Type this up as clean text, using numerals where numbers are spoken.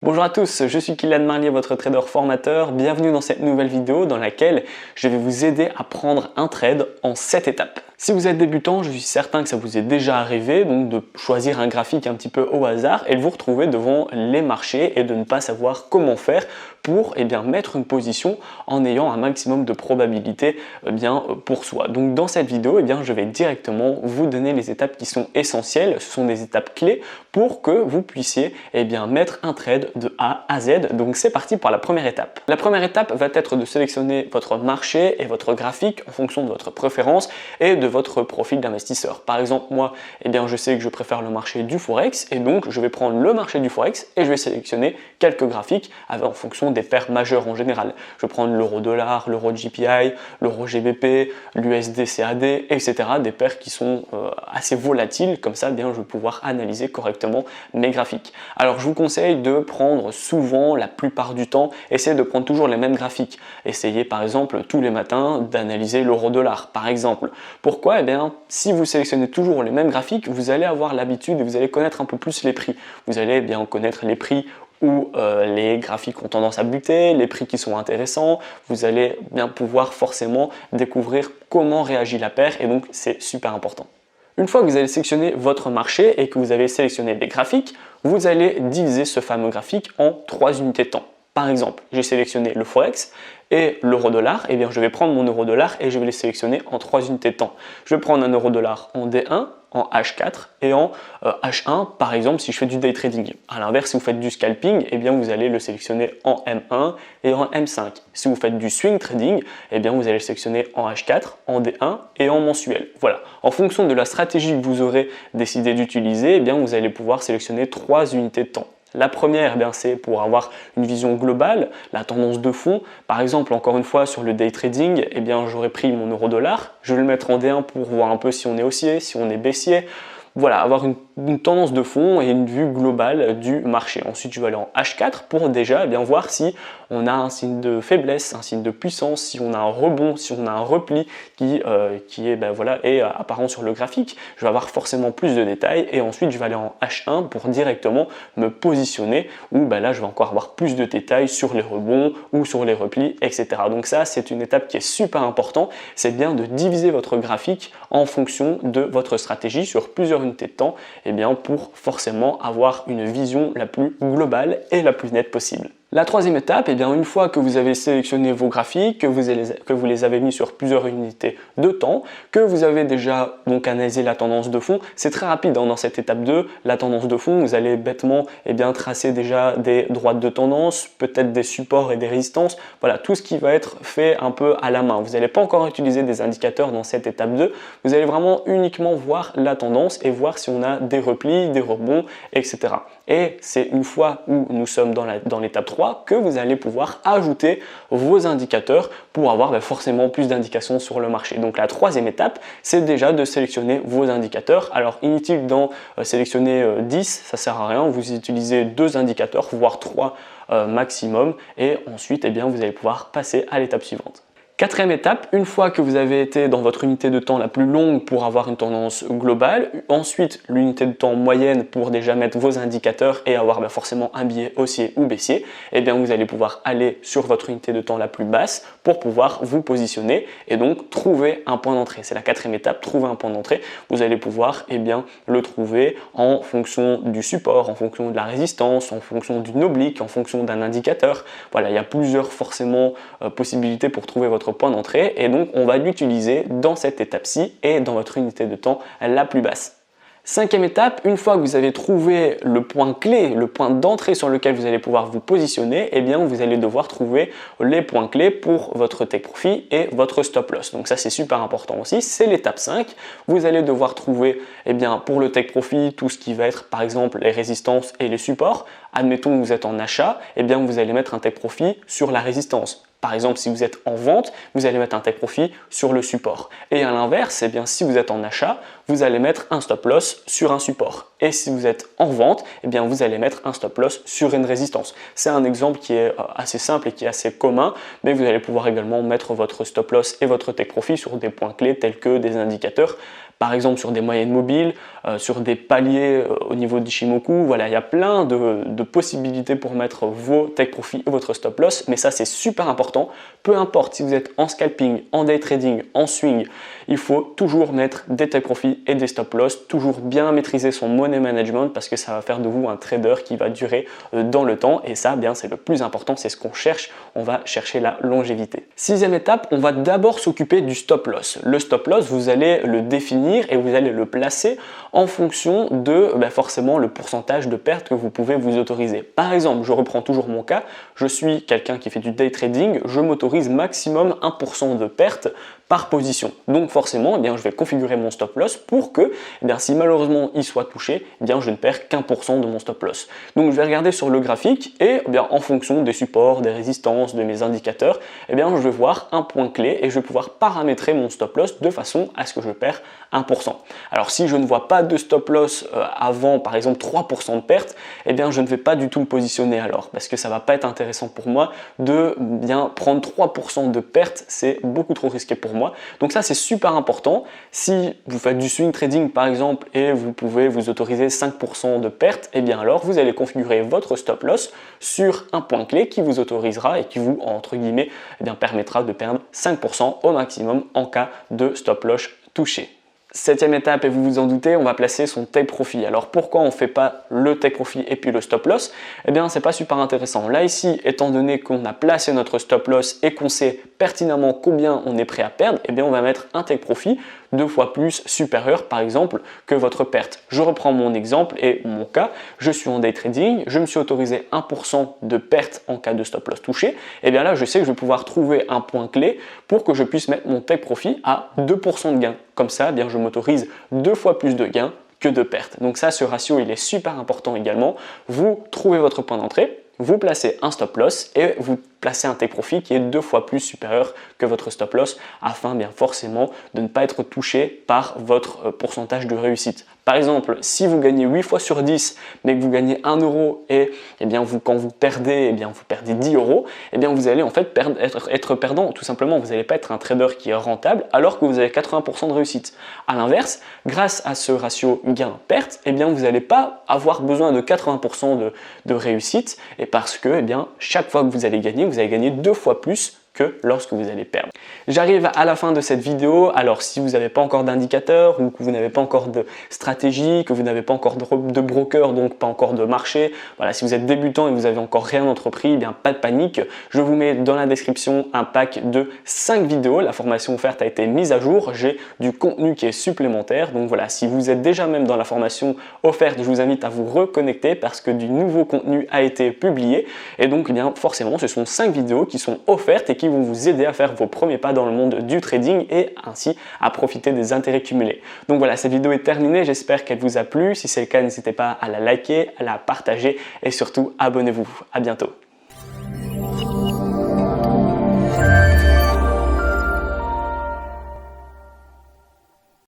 Bonjour à tous, je suis Kylian Marlier, votre trader formateur. Bienvenue dans cette nouvelle vidéo dans laquelle je vais vous aider à prendre un trade en 7 étapes. Si vous êtes débutant, je suis certain que ça vous est déjà arrivé donc de choisir un graphique un petit peu au hasard et de vous retrouver devant les marchés et de ne pas savoir comment faire pour mettre une position en ayant un maximum de probabilité pour soi. Donc dans cette vidéo, je vais directement vous donner les étapes qui sont essentielles. Ce sont des étapes clés pour que vous puissiez mettre un trade de A à Z. Donc c'est parti pour la première étape. La première étape va être de sélectionner votre marché et votre graphique en fonction de votre préférence et de votre profil d'investisseur. Par exemple, moi, je sais que je préfère le marché du Forex et donc je vais prendre le marché du Forex et je vais sélectionner quelques graphiques en fonction des paires majeures en général. Je vais prendre l'euro-dollar, l'euro-JPI, l'euro-GBP, l'USD-CAD, etc. Des paires qui sont assez volatiles, comme ça, je vais pouvoir analyser correctement mes graphiques. Alors, je vous conseille de prendre souvent, la plupart du temps, essayez de prendre toujours les mêmes graphiques. Essayez par exemple tous les matins d'analyser l'euro-dollar, par exemple. Pourquoi? Si vous sélectionnez toujours les mêmes graphiques, vous allez avoir l'habitude et vous allez connaître un peu plus les prix. Vous allez connaître les prix où les graphiques ont tendance à buter, les prix qui sont intéressants, vous allez pouvoir forcément découvrir comment réagit la paire et donc c'est super important. Une fois que vous avez sélectionné votre marché et que vous avez sélectionné des graphiques, vous allez diviser ce fameux graphique en 3 unités de temps. Par exemple, j'ai sélectionné le Forex et l'euro-dollar, je vais prendre mon euro-dollar et je vais les sélectionner en 3 unités de temps. Je vais prendre un euro-dollar en D1, en H4 et en H1 par exemple si je fais du day trading. A l'inverse, si vous faites du scalping, vous allez le sélectionner en M1 et en M5. Si vous faites du swing trading, vous allez le sélectionner en H4, en D1 et en mensuel. Voilà. En fonction de la stratégie que vous aurez décidé d'utiliser, vous allez pouvoir sélectionner 3 unités de temps. La première, c'est pour avoir une vision globale, la tendance de fond. Par exemple, encore une fois, sur le day trading, j'aurais pris mon euro-dollar, je vais le mettre en D1 pour voir un peu si on est haussier, si on est baissier. Voilà, avoir une tendance de fond et une vue globale du marché. Ensuite, je vais aller en H4 pour déjà voir si on a un signe de faiblesse, un signe de puissance, si on a un rebond, si on a un repli qui est apparent sur le graphique. Je vais avoir forcément plus de détails et ensuite je vais aller en H1 pour directement me positionner où là je vais encore avoir plus de détails sur les rebonds ou sur les replis, etc. Donc ça, c'est une étape qui est super importante. C'est bien de diviser votre graphique en fonction de votre stratégie sur plusieurs unités de temps pour forcément avoir une vision la plus globale et la plus nette possible. La troisième étape, une fois que vous avez sélectionné vos graphiques, que vous les avez mis sur plusieurs unités de temps, que vous avez déjà analysé la tendance de fond, c'est très rapide dans cette étape 2. La tendance de fond, vous allez bêtement tracer déjà des droites de tendance, peut-être des supports et des résistances. Voilà, tout ce qui va être fait un peu à la main. Vous n'allez pas encore utiliser des indicateurs dans cette étape 2. Vous allez vraiment uniquement voir la tendance et voir si on a des replis, des rebonds, etc. Et c'est une fois où nous sommes dans l'étape 3 que vous allez pouvoir ajouter vos indicateurs pour avoir forcément plus d'indications sur le marché. Donc la troisième étape, c'est déjà de sélectionner vos indicateurs. Alors inutile d'en sélectionner 10, ça sert à rien. Vous utilisez 2 indicateurs, voire 3 maximum. Et ensuite, vous allez pouvoir passer à l'étape suivante. Quatrième étape, une fois que vous avez été dans votre unité de temps la plus longue pour avoir une tendance globale, ensuite l'unité de temps moyenne pour déjà mettre vos indicateurs et avoir forcément un billet haussier ou baissier, vous allez pouvoir aller sur votre unité de temps la plus basse pour pouvoir vous positionner et donc trouver un point d'entrée. C'est la quatrième étape, trouver un point d'entrée. Vous allez pouvoir le trouver en fonction du support, en fonction de la résistance, en fonction d'une oblique, en fonction d'un indicateur. Voilà, il y a plusieurs forcément possibilités pour trouver votre point d'entrée et donc on va l'utiliser dans cette étape-ci et dans votre unité de temps la plus basse. Cinquième étape, une fois que vous avez trouvé le point clé, le point d'entrée sur lequel vous allez pouvoir vous positionner, vous allez devoir trouver les points clés pour votre take profit et votre stop loss. Donc ça, c'est super important aussi, c'est l'étape 5. Vous allez devoir trouver pour le take profit tout ce qui va être par exemple les résistances et les supports. Admettons que vous êtes en achat, vous allez mettre un take profit sur la résistance. Par exemple, si vous êtes en vente, vous allez mettre un take profit sur le support. Et à l'inverse, si vous êtes en achat, vous allez mettre un stop loss sur un support. Et si vous êtes en vente, vous allez mettre un stop loss sur une résistance. C'est un exemple qui est assez simple et qui est assez commun, mais vous allez pouvoir également mettre votre stop loss et votre take profit sur des points clés tels que des indicateurs par exemple sur des moyennes mobiles, sur des paliers au niveau d'Ichimoku. Voilà, il y a plein de possibilités pour mettre vos take profit et votre stop loss, mais ça c'est super important. Peu importe si vous êtes en scalping, en day trading, en swing, il faut toujours mettre des take profit et des stop loss, toujours bien maîtriser son money management parce que ça va faire de vous un trader qui va durer dans le temps, et ça bien c'est le plus important, c'est ce qu'on cherche, on va chercher la longévité. Sixième étape, on va d'abord s'occuper du stop loss. Le stop loss, vous allez le définir et vous allez le placer en fonction de forcément le pourcentage de pertes que vous pouvez vous autoriser. Par exemple, je reprends toujours mon cas, je suis quelqu'un qui fait du day trading, je m'autorise maximum 1% de pertes par position. Donc forcément, je vais configurer mon stop loss pour que, si malheureusement il soit touché, je ne perds qu'1% de mon stop loss. Donc je vais regarder sur le graphique et en fonction des supports, des résistances, de mes indicateurs, je vais voir un point clé et je vais pouvoir paramétrer mon stop loss de façon à ce que je perds 1%. Alors si je ne vois pas de stop loss avant par exemple 3% de perte, je ne vais pas du tout me positionner alors, parce que ça va pas être intéressant pour moi de prendre 3% de perte, c'est beaucoup trop risqué pour moi. Donc ça c'est super important. Si vous faites du swing trading par exemple et vous pouvez vous autoriser 5% de perte, alors vous allez configurer votre stop loss sur un point clé qui vous autorisera et qui vous entre guillemets permettra de perdre 5% au maximum en cas de stop loss touché. Septième étape, et vous vous en doutez, on va placer son take profit. Alors pourquoi on ne fait pas le take profit et puis le stop loss? C'est pas super intéressant. Là ici, étant donné qu'on a placé notre stop loss et qu'on sait pertinemment combien on est prêt à perdre, on va mettre un take profit 2 fois plus supérieur par exemple que votre perte. Je reprends mon exemple et mon cas, je suis en day trading, je me suis autorisé 1% de perte en cas de stop loss touché, là je sais que je vais pouvoir trouver un point clé pour que je puisse mettre mon take profit à 2% de gain. Comme ça, je m'autorise 2 fois plus de gains que de pertes. Donc ça, ce ratio, il est super important également. Vous trouvez votre point d'entrée, vous placez un stop loss et vous placez un take profit qui est 2 fois plus supérieur que votre stop loss afin forcément de ne pas être touché par votre pourcentage de réussite. Par exemple, si vous gagnez 8 fois sur 10 mais que vous gagnez 1 euro et quand vous perdez, vous perdez 10 euros, vous allez en fait être perdant tout simplement. Vous n'allez pas être un trader qui est rentable alors que vous avez 80% de réussite. A l'inverse, grâce à ce ratio gain-perte, vous n'allez pas avoir besoin de 80% de réussite, et parce que chaque fois que vous allez gagner 2 fois plus que lorsque vous allez perdre. J'arrive à la fin de cette vidéo. Alors si vous n'avez pas encore d'indicateur ou que vous n'avez pas encore de stratégie, que vous n'avez pas encore de broker, donc pas encore de marché, voilà, si vous êtes débutant et vous n'avez encore rien entrepris, pas de panique. Je vous mets dans la description un pack de 5 vidéos. La formation offerte a été mise à jour. J'ai du contenu qui est supplémentaire. Donc voilà, si vous êtes déjà même dans la formation offerte, je vous invite à vous reconnecter parce que du nouveau contenu a été publié. Et donc forcément, ce sont 5 vidéos qui sont offertes et qui vont vous aider à faire vos premiers pas dans le monde du trading et ainsi à profiter des intérêts cumulés. Donc voilà, cette vidéo est terminée, j'espère qu'elle vous a plu. Si c'est le cas, n'hésitez pas à la liker, à la partager et surtout abonnez-vous. À bientôt.